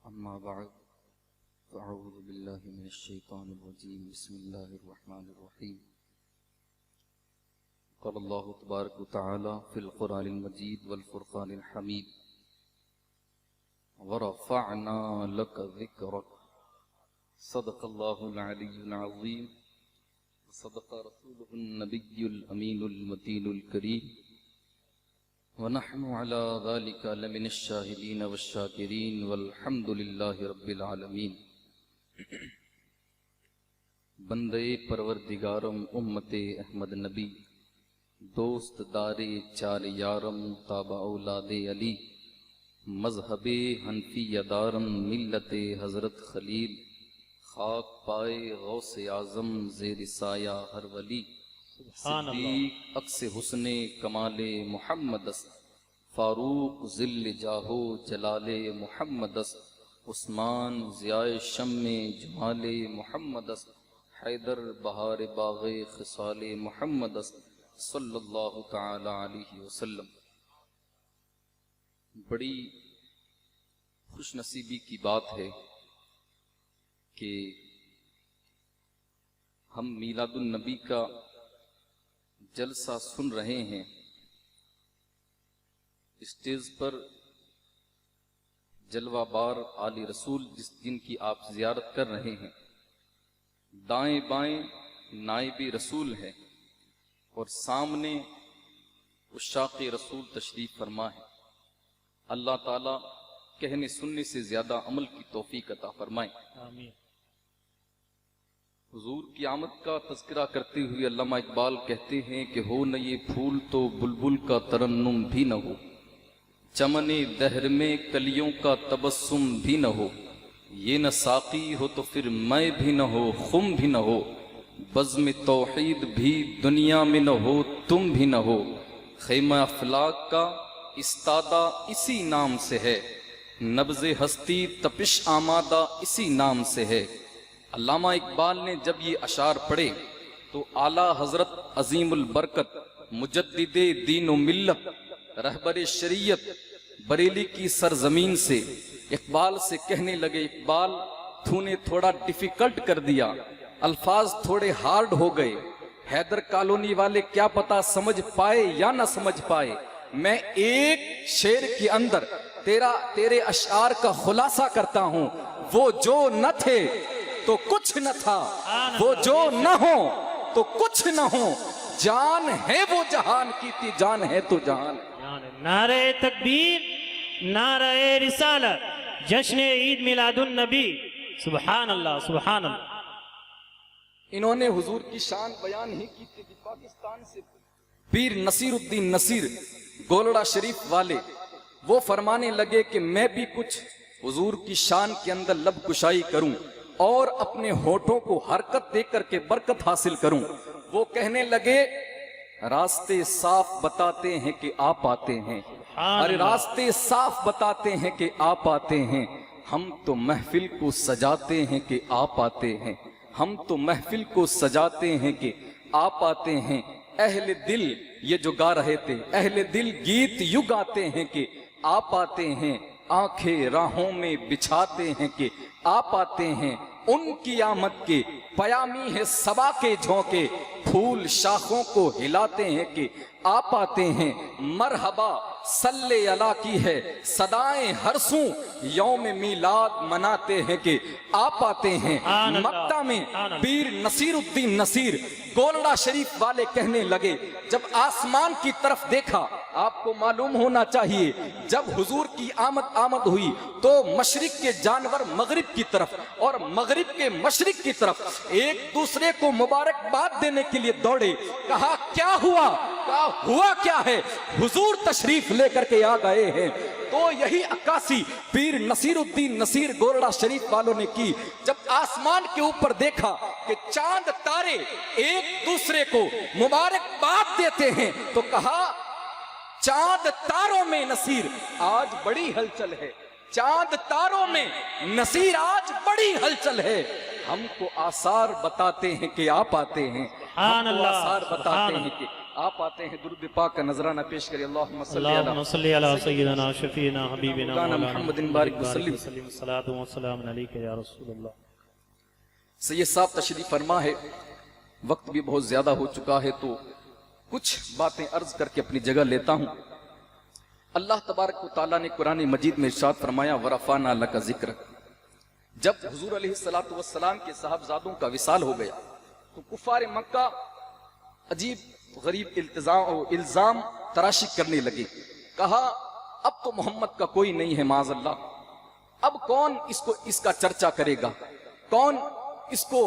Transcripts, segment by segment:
أما بعد فأعوذ بالله من الشيطان الرجيم بسم الله الرحمن الرحيم قال الله تبارك وتعالى في القرآن المجيد والفرقان الحميد ورفعنا لك ذكرك صدق الله العلي العظيم وصدق رسوله النبي الأمين المتين الكريم ونحن على ذلك لمن الشاهدين والشاكرين والحمد لله رب العالمين بندے پروردگارم امت احمد نبی دوست دار چار یارم تابع اولاد علی مذہب حنفی دارم ملت حضرت خلیل خاک پائے غوث اعظم زیر سایہ ہر ولی صدیق عکس حسن کمال محمد فاروق ذل جاہو جلال محمد عثمان ضیاء شم جمال محمد حیدر بہار باغ خصال محمد صلی اللہ تعالی علیہ وسلم۔ بڑی خوش نصیبی کی بات ہے کہ ہم میلاد النبی کا جلسہ سن رہے ہیں، اسٹیج پر جلوہ بار آل رسول جن کی آپ زیارت کر رہے ہیں، دائیں بائیں نائب رسول ہے اور سامنے عشاق رسول تشریف فرما ہے۔ اللہ تعالیٰ کہنے سننے سے زیادہ عمل کی توفیق عطا فرمائے۔ آمین۔ حضور کی آمد کا تذکرہ کرتے ہوئے علامہ اقبال کہتے ہیں کہ ہو نہ یہ پھول تو بلبل کا ترنم بھی نہ ہو، چمن دہر میں کلیوں کا تبسم بھی نہ ہو، یہ نہ ساقی ہو تو پھر میں بھی نہ ہو، خم بھی نہ ہو، بزم توحید بھی دنیا میں نہ ہو، تم بھی نہ ہو، خیمہ افلاک کا استادہ اسی نام سے ہے، نبض ہستی تپش آمادہ اسی نام سے ہے۔ علامہ اقبال نے جب یہ اشعار پڑھے تو اعلیٰ حضرت عظیم البرکت مجدد دین و ملت رہبر شریعت بریلی کی سرزمین سے اقبال سے کہنے لگے، اقبال تو نے تھوڑا ڈیفیکلٹ کر دیا، الفاظ تھوڑے ہارڈ ہو گئے، حیدر کالونی والے کیا پتا سمجھ پائے یا نہ سمجھ پائے، میں ایک شعر کے اندر تیرے اشعار کا خلاصہ کرتا ہوں، وہ جو نہ تھے تو کچھ نہ تھا، وہ جو نہ ہو تو کچھ نہ ہو، جان ہے وہ جہان کی تھی، جان ہے تو جہان۔ نعرہ تکبیر، نعرہ رسالت، جشن عید میلاد النبی، سبحان اللہ سبحان اللہ۔ انہوں نے حضور کی شان بیان ہی کی تھی کہ پاکستان سے پیر نصیر الدین نصیر گولڑا شریف والے وہ فرمانے لگے کہ میں بھی کچھ حضور کی شان کے اندر لب کشائی کروں اور اپنے ہونٹوں کو حرکت دے کر کے برکت حاصل کروں۔ وہ کہنے لگے راستے صاف بتاتے ہیں کہ آپ آتے ہیں، ارے راستے صاف بتاتے ہیں کہ آپ آتے ہیں، ہم تو محفل کو سجاتے ہیں کہ آپ آتے ہیں، ہم تو محفل کو سجاتے ہیں کہ آپ آتے ہیں۔ اہل دل یہ جو گا رہے تھے، اہل دل گیت یوں گاتے ہیں کہ آپ آتے ہیں، آنکھیں راہوں میں بچھاتے ہیں کہ آپ آتے ہیں، ان کی آمد کے پیامی ہے صبا کے جھونکے، پھول شاخوں کو ہلاتے ہیں کہ آپ آتے ہیں، مرحبا صلی اللہ کی ہے صدائیں ہر سوں، یوم میلاد مناتے ہیں کہ آپ آتے ہیں۔ مکہ میں پیر نصیر الدین نصیر گولڑا شریف والے کہنے لگے، جب آسمان کی طرف دیکھا، آپ کو معلوم ہونا چاہیے جب حضور کی آمد ہوئی تو مشرق کے جانور مغرب کی طرف اور مغرب کے مشرق کی طرف ایک دوسرے کو مبارکباد دینے کے لیے دوڑے۔ کہا کیا ہوا؟ کہا ہوا کیا ہے؟ حضور تشریف لے کر کے آ گئے ہیں۔ تو یہی عکاسی پیر نصیر الدین نصیر گولڑا شریف والوں نے کی، جب آسمان کے اوپر دیکھا کہ چاند تارے ایک دوسرے کو مبارکباد دیتے ہیں تو کہا چاند تاروں میں نصیر آج بڑی ہلچل ہے، چاند تاروں میں نصیر آج بڑی ہلچل ہے، ہم کو آثار بتاتے ہیں کہ آپ آتے ہیں، ہم کو آثار بتاتے ہیں کہ آپ آتے ہیں درود پاک کا نذرانہ پیش کریں. اللہم صلی اللہم صلی علی سیدنا شفیعنا حبیبنا مولانا مولانا محمد محمد بارک بارک وسلم. وسلم الصلاۃ والسلام علیک یا رسول اللہ. سید صاحب تشریف فرما ہے. وقت بھی بہت زیادہ ہو چکا ہے تو کچھ باتیں عرض کر کے اپنی جگہ لیتا ہوں. اللہ تبارک و تعالیٰ نے قرآن مجید میں ارشاد فرمایا وَرَفَعْنَا لَكَ ذِكْرَكَ. جب حضور علیہ السلام کے صاحبزادوں کا وصال ہو گیا تو کفار مکہ عجیب غریب الزام تراشی کرنے لگے. کہا اب تو محمد کا کوئی نہیں ہے معاذ اللہ. اب کون اس کا چرچا کرے گا, کون اس کو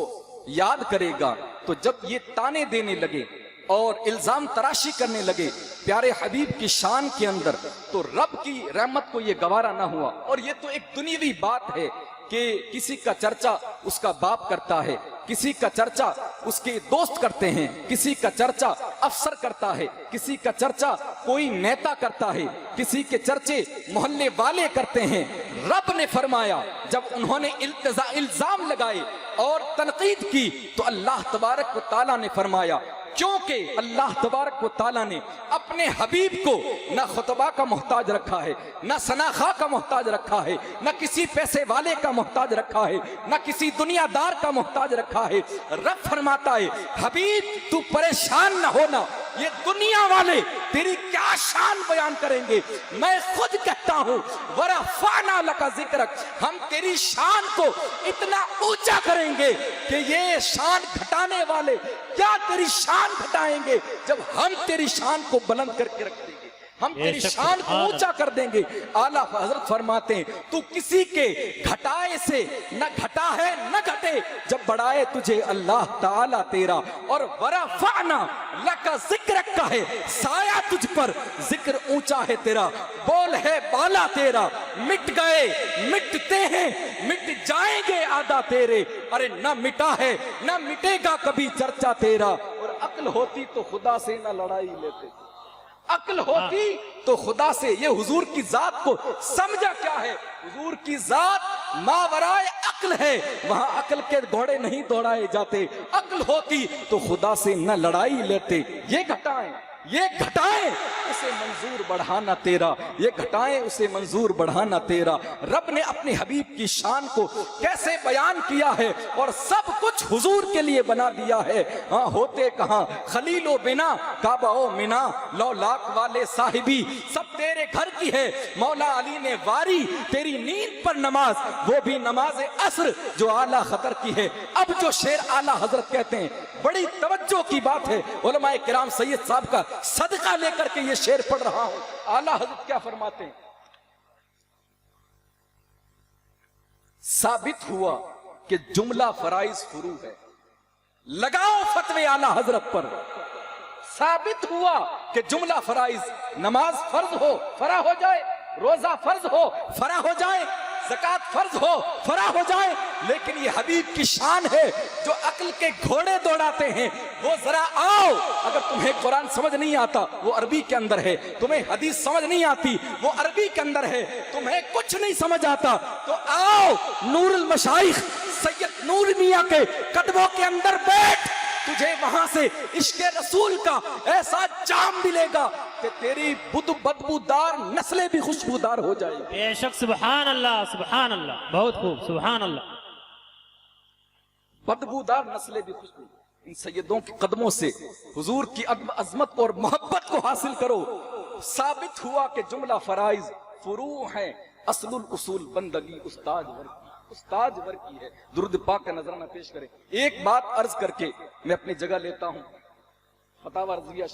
یاد کرے گا. تو جب یہ تانے دینے لگے اور الزام تراشی کرنے لگے پیارے حبیب کی شان کے اندر, تو رب کی رحمت کو یہ گوارا نہ ہوا. اور یہ تو ایک دنیوی بات ہے کہ کسی کا چرچا اس کا باپ کرتا ہے, کسی کا چرچا اس کے دوست کرتے ہیں, کسی کا چرچا افسر کرتا ہے, کسی کا چرچا کوئی نیتا کرتا ہے, کسی کے چرچے محلے والے کرتے ہیں. رب نے فرمایا جب انہوں نے الزام لگائے اور تنقید کی تو اللہ تبارک و تعالیٰ نے فرمایا کیونکہ اللہ تبارک و تعالیٰ نے اپنے حبیب کو نہ خطبہ کا محتاج رکھا ہے, نہ ثناخواہ کا محتاج رکھا ہے, نہ کسی پیسے والے کا محتاج رکھا ہے, نہ کسی دنیا دار کا محتاج رکھا ہے. رب فرماتا ہے حبیب تو پریشان نہ ہونا, یہ دنیا والے تیری کیا شان بیان کریں گے, میں خود کہتا ہوں وَرَفَعْنَا لَكَ ذِكْرَكَ, ہم تیری شان کو اتنا اونچا کریں گے کہ یہ شان گھٹانے والے کیا تیری شان گھٹائیں گے جب ہم تیری شان کو بلند کر کے رکھ دیں گے, ہم تیری شان کو اونچا کر دیں گے. اعلیٰ حضرت فرماتے ہیں تو کسی کے گھٹائے سے نہ گھٹا ہے نہ گھٹے جب بڑھائے تجھے اللہ تعالیٰ تیرا. اور وَرَفَعْنَا لَكَ ذِكْرَكَ کا ہے سایہ تجھ پر, ذکر اونچا ہے تیرا, بول ہے بالا تیرا. مٹ گئے مٹتے ہیں مٹ جائیں گے آدھا تیرے, ارے نہ مٹا ہے نہ مٹے گا کبھی چرچا تیرا. اور عقل ہوتی تو خدا سے نہ لڑائی لیتے, عقل ہوتی تو خدا سے. یہ حضور کی ذات کو سمجھا کیا ہے, حضور کی ذات ماورائے عقل ہے, وہاں عقل کے گھوڑے نہیں دوڑائے جاتے. عقل ہوتی تو خدا سے نہ لڑائی لیتے. یہ گھٹائیں اسے منظور بڑھانا تیرا, یہ گھٹائیں اسے منظور بڑھانا تیرا. رب نے اپنے حبیب کی شان کو کیسے بیان کیا ہے اور سب کچھ حضور کے لیے بنا دیا ہے. ہاں ہوتے کہاں خلیل و بنا کعبہ و منا, لو لاکھ والے صاحبی سب تیرے گھر کی ہے. مولا علی نے واری تیری نیند پر نماز, وہ بھی نماز عصر جو اعلیٰ خطر کی ہے. اب جو شعر اعلیٰ حضرت کہتے ہیں بڑی توجہ کی بات ہے, علماء کرام سید صاحب کا صدقہ لے کر کے یہ شعر پڑھ رہا ہوں. اعلیٰ حضرت کیا فرماتے ہیں, ثابت ہوا کہ جملہ فرائض فروع ہے, لگاؤ فتوے اعلیٰ حضرت پر. ثابت ہوا کہ جملہ فرائض, نماز فرض ہو فرا ہو جائے, روزہ فرض ہو فرا ہو جائے, زکوٰۃ فرض ہو فرا ہو جائے, لیکن یہ حبیب کی شان ہے جو عقل کے گھوڑے دوڑاتے ہیں. وہ ذرا آؤ, اگر تمہیں قرآن سمجھ نہیں آتا وہ عربی کے اندر ہے, تمہیں حدیث سمجھ نہیں آتی وہ عربی کے اندر ہے, تمہیں کچھ نہیں سمجھ آتا تو آؤ نور المشائخ سید نور میاں کے قدموں کے اندر بیٹھ, تجھے وہاں سے عشق رسول کا ایسا جام ملے گا کہ تیری بدبودار نسلیں بھی خوشبودار ہو جائیں. بے شک سبحان اللہ سبحان اللہ, بہت خوب سبحان اللہ. بدبودار نسلیں بھی خوشبو. ان سیدوں کے قدموں سے حضور کی عظمت اور محبت کو حاصل کرو. ثابت ہوا کہ جملہ فرائض فروع ہیں, اصل الاصول بندگی استاد ور کی ہے. درود پاک کا نذرانہ پیش کریں. ایک بات عرض کر کے میں اپنی جگہ لیتا ہوں. فتاوی رضویہ